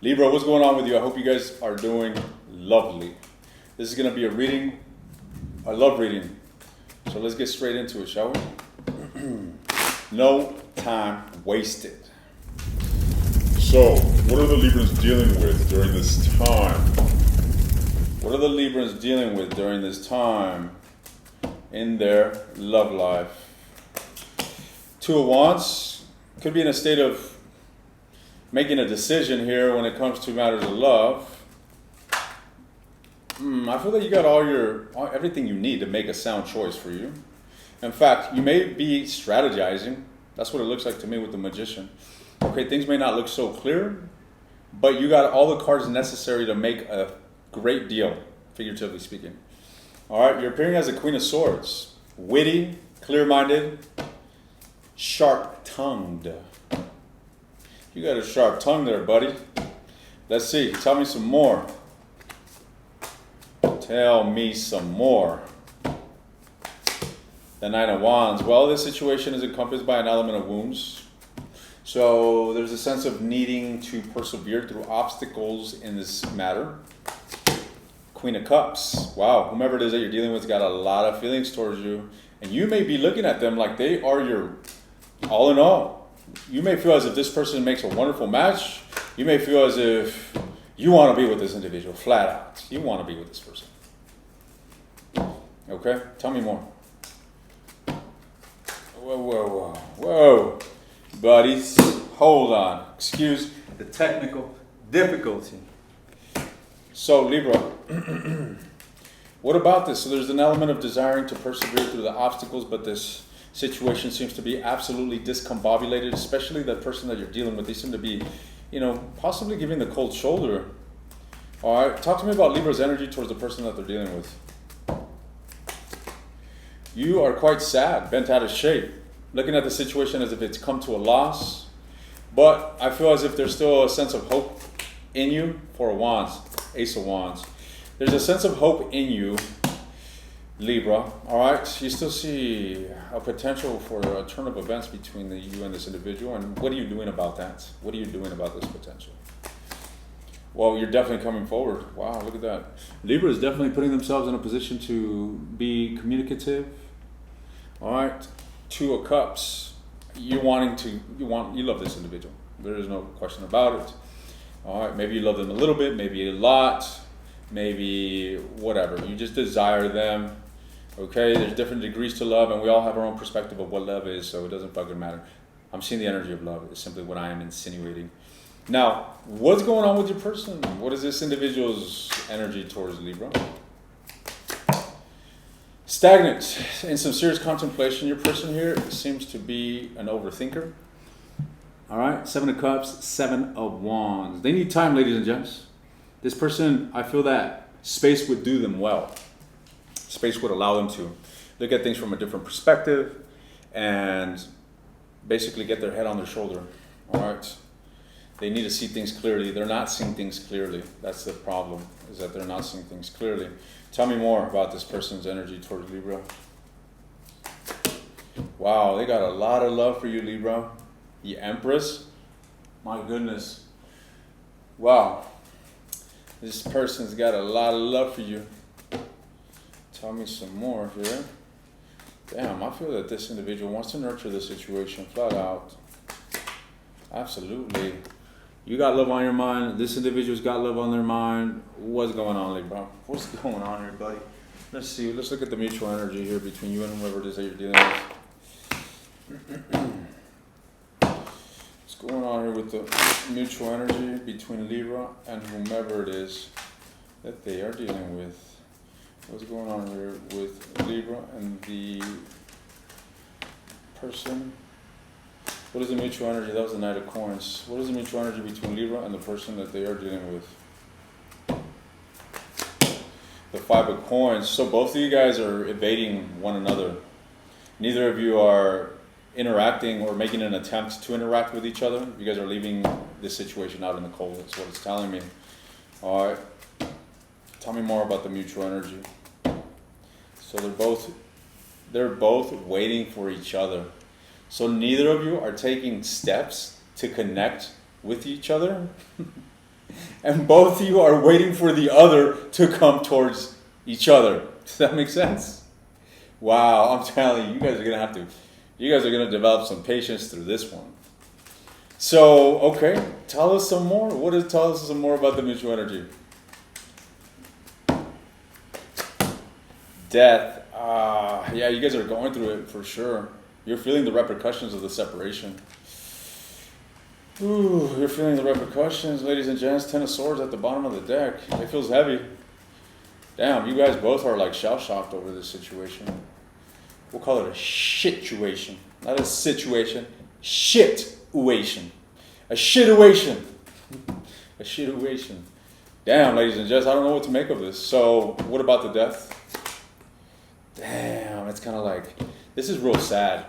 Libra, what's going on with you? I hope you guys are doing lovely. This is going to be a reading, a love reading. So let's get straight into it, shall we? No time wasted. So, what are the Librans dealing with during this time? What are the Librans dealing with during this time in their love life? Two of Wands could be in a state of making a decision here when it comes to matters of love. I feel that you got everything you need to make a sound choice for you. In fact, you may be strategizing. That's what it looks like to me with the Magician. Okay, things may not look so clear, but you got all the cards necessary to make a great deal, figuratively speaking. All right, you're appearing as a Queen of Swords. Witty, clear-minded, sharp-tongued. You got a sharp tongue there, buddy. Let's see, tell me some more. Tell me some more. The Nine of Wands. Well, this situation is encompassed by an element of wounds. So there's a sense of needing to persevere through obstacles in this matter. Queen of Cups. Wow, whomever it is that you're dealing with got a lot of feelings towards you. And you may be looking at them like they are your all in all. You may feel as if this person makes a wonderful match. You may feel as if you want to be with this individual, flat out. You want to be with this person. Okay, tell me more. Whoa. Buddies, hold on. Excuse the technical difficulty. So, Libra, what about this? So there's an element of desiring to persevere through the obstacles, but this situation seems to be absolutely discombobulated, especially the person that you're dealing with. They seem to be, possibly giving the cold shoulder. All right, talk to me about Libra's energy towards the person that they're dealing with. You are quite sad, bent out of shape, looking at the situation as if it's come to a loss. But I feel as if there's still a sense of hope in you. Four of Wands, Ace of Wands. There's a sense of hope in you, Libra. All right, you still see a potential for a turn of events between you and this individual. And what are you doing about that? What are you doing about this potential? Well, you're definitely coming forward. Wow, look at that. Libra is definitely putting themselves in a position to be communicative. All right, Two of Cups. You love this individual. There is no question about it. All right, maybe you love them a little bit, maybe a lot, maybe whatever. You just desire them. Okay, there's different degrees to love, and we all have our own perspective of what love is, so it doesn't fucking matter. I'm seeing the energy of love. It's simply what I am insinuating. Now, what's going on with your person? What is this individual's energy towards Libra? Stagnant in some serious contemplation. Your person here seems to be an overthinker. All right, Seven of Cups, Seven of Wands. They need time, ladies and gents. This person, I feel that space would do them well. Space would allow them to look at things from a different perspective and basically get their head on their shoulder. All right. They need to see things clearly. They're not seeing things clearly. That's the problem, is that they're not seeing things clearly. Tell me more about this person's energy towards Libra. Wow, they got a lot of love for you, Libra. The Empress. My goodness. Wow. This person's got a lot of love for you. Tell me some more here. Damn, I feel that this individual wants to nurture the situation flat out. Absolutely. You got love on your mind. This individual's got love on their mind. What's going on, Libra? What's going on here, buddy? Let's see. Let's look at the mutual energy here between you and whoever it is that you're dealing with. What's going on here with the mutual energy between Libra and whomever it is that they are dealing with? What's going on here with Libra and the person? What is the mutual energy? That was the Knight of Coins. What is the mutual energy between Libra and the person that they are dealing with? The Five of Coins. So both of you guys are evading one another. Neither of you are interacting or making an attempt to interact with each other. You guys are leaving this situation out in the cold. That's what it's telling me. All right. Tell me more about the mutual energy. So they're both waiting for each other. So neither of you are taking steps to connect with each other. and both of you are waiting for the other to come towards each other. Does that make sense? Wow, I'm telling you, you guys are gonna develop some patience through this one. So, okay, tell us some more. Tell us some more about the mutual energy? Death. Yeah, you guys are going through it for sure. You're feeling the repercussions of the separation. Ooh, you're feeling the repercussions, ladies and gents. 10 of Swords at the bottom of the deck. It feels heavy. Damn, you guys both are like shell-shocked over this situation. We'll call it a shit-uation. Not a situation. Shit-uation. A shit-uation. A shit-uation. Damn, ladies and gents, I don't know what to make of this. So, what about the death? Damn, it's kind of like, this is real sad.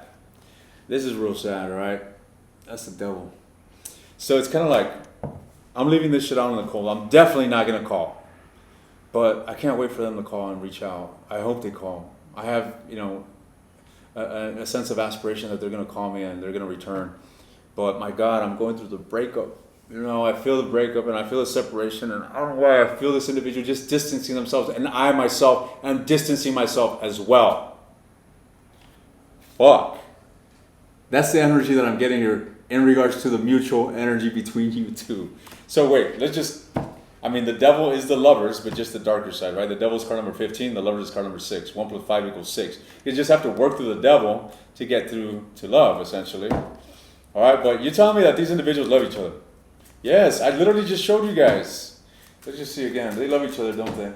This is real sad, right? That's the devil. So it's kind of like, I'm leaving this shit out in the cold. I'm definitely not going to call. But I can't wait for them to call and reach out. I hope they call. I have, a sense of aspiration that they're going to call me and they're going to return. But my God, I'm going through the breakup. I feel the breakup and I feel the separation, and I don't know why I feel this individual just distancing themselves, and I myself am distancing myself as well. Fuck. That's the energy that I'm getting here in regards to the mutual energy between you two. So wait, the devil is the lovers, but just the darker side, right? The devil's card number 15, the lovers is card number 6. 1 plus 5 equals 6. You just have to work through the devil to get through to love, essentially. All right, but you're telling me that these individuals love each other. Yes, I literally just showed you guys. Let's just see again. They love each other, don't they?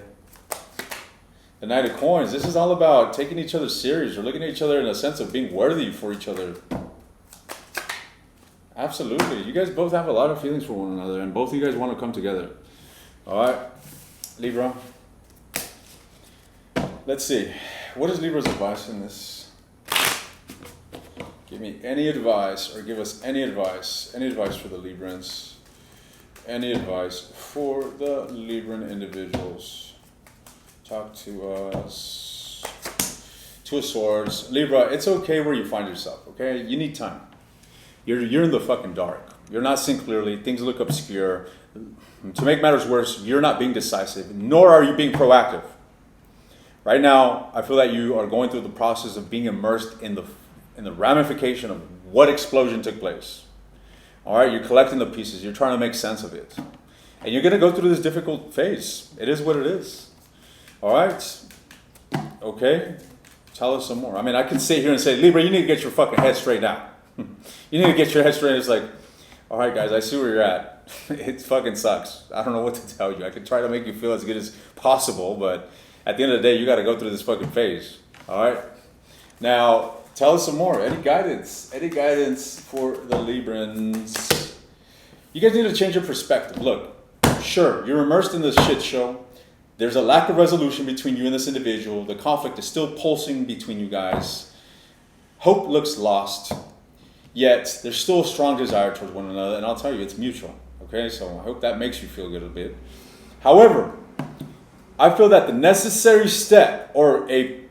The Knight of Coins. This is all about taking each other serious or looking at each other in a sense of being worthy for each other. Absolutely. You guys both have a lot of feelings for one another, and both of you guys want to come together. All right, Libra. Let's see. What is Libra's advice in this? Give me any advice, or give us any advice. Any advice for the Librans. Any advice for the Libran individuals. Talk to us. 2 of Swords. Libra, it's okay where you find yourself, okay? You need time. You're in the fucking dark. You're not seeing clearly. Things look obscure. To make matters worse, you're not being decisive, nor are you being proactive. Right now, I feel that you are going through the process of being immersed in the ramification of what explosion took place. All right, you're collecting the pieces. You're trying to make sense of it. And you're going to go through this difficult phase. It is what it is. All right? Okay? Tell us some more. I can sit here and say, Libra, you need to get your fucking head straight now. You need to get your head straight. It's like, all right, guys, I see where you're at. It fucking sucks. I don't know what to tell you. I can try to make you feel as good as possible, but at the end of the day, you got to go through this fucking phase. All right? Now, tell us some more. Any guidance? Any guidance for the Librans? You guys need to change your perspective. Look, sure, you're immersed in this shit show. There's a lack of resolution between you and this individual. The conflict is still pulsing between you guys. Hope looks lost. Yet, there's still a strong desire towards one another. And I'll tell you, it's mutual. Okay? So I hope that makes you feel good a bit. However, I feel that the necessary step, or a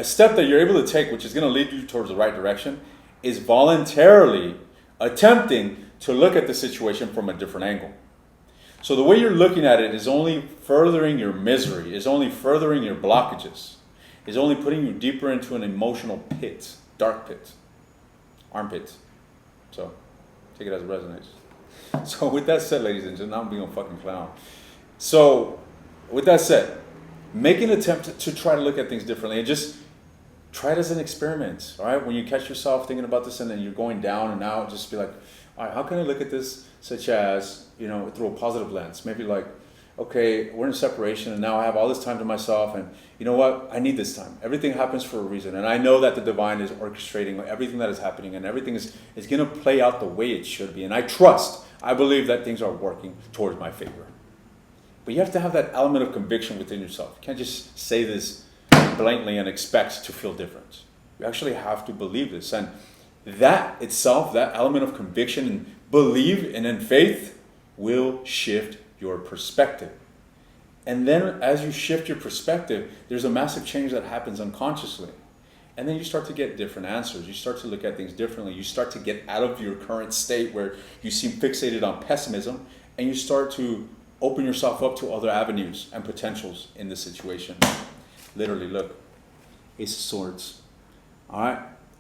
step that you're able to take, which is going to lead you towards the right direction, is voluntarily attempting to look at the situation from a different angle. So the way you're looking at it is only furthering your misery, is only furthering your blockages, is only putting you deeper into an emotional pit, dark pit, armpit. So take it as it resonates. So with that said, ladies and gentlemen, I'm being a fucking clown. So with that said, make an attempt to try to look at things differently, and just try it as an experiment. All right, when you catch yourself thinking about this and then you're going down and out, just be like, all right, how can I look at this such as, through a positive lens? Maybe like, okay, we're in separation and now I have all this time to myself, and you know what? I need this time. Everything happens for a reason, and I know that the divine is orchestrating everything that is happening, and everything is going to play out the way it should be. And I believe that things are working towards my favor. But you have to have that element of conviction within yourself. You can't just say this blatantly and expect to feel different. You actually have to believe this. And that itself, that element of conviction and belief and in faith, will shift your perspective. And then as you shift your perspective, there's a massive change that happens unconsciously. And then you start to get different answers. You start to look at things differently. You start to get out of your current state where you seem fixated on pessimism, and you start to open yourself up to other avenues and potentials in this situation. Literally, look, Ace of Swords. All right?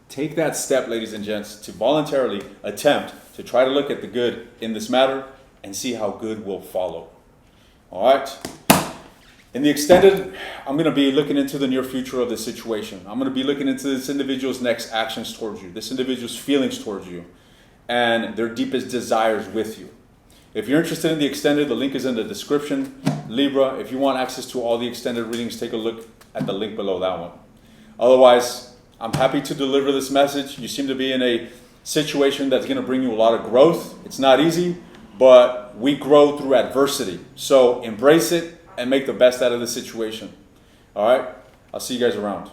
Take that step, ladies and gents, to voluntarily attempt to try to look at the good in this matter and see how good will follow. All right? In the extended, I'm going to be looking into the near future of this situation. I'm going to be looking into this individual's next actions towards you, this individual's feelings towards you, and their deepest desires with you. If you're interested in the extended, the link is in the description. Libra, if you want access to all the extended readings, take a look at the link below that one. Otherwise, I'm happy to deliver this message. You seem to be in a situation that's going to bring you a lot of growth. It's not easy, but we grow through adversity. So embrace it and make the best out of the situation. All right? I'll see you guys around.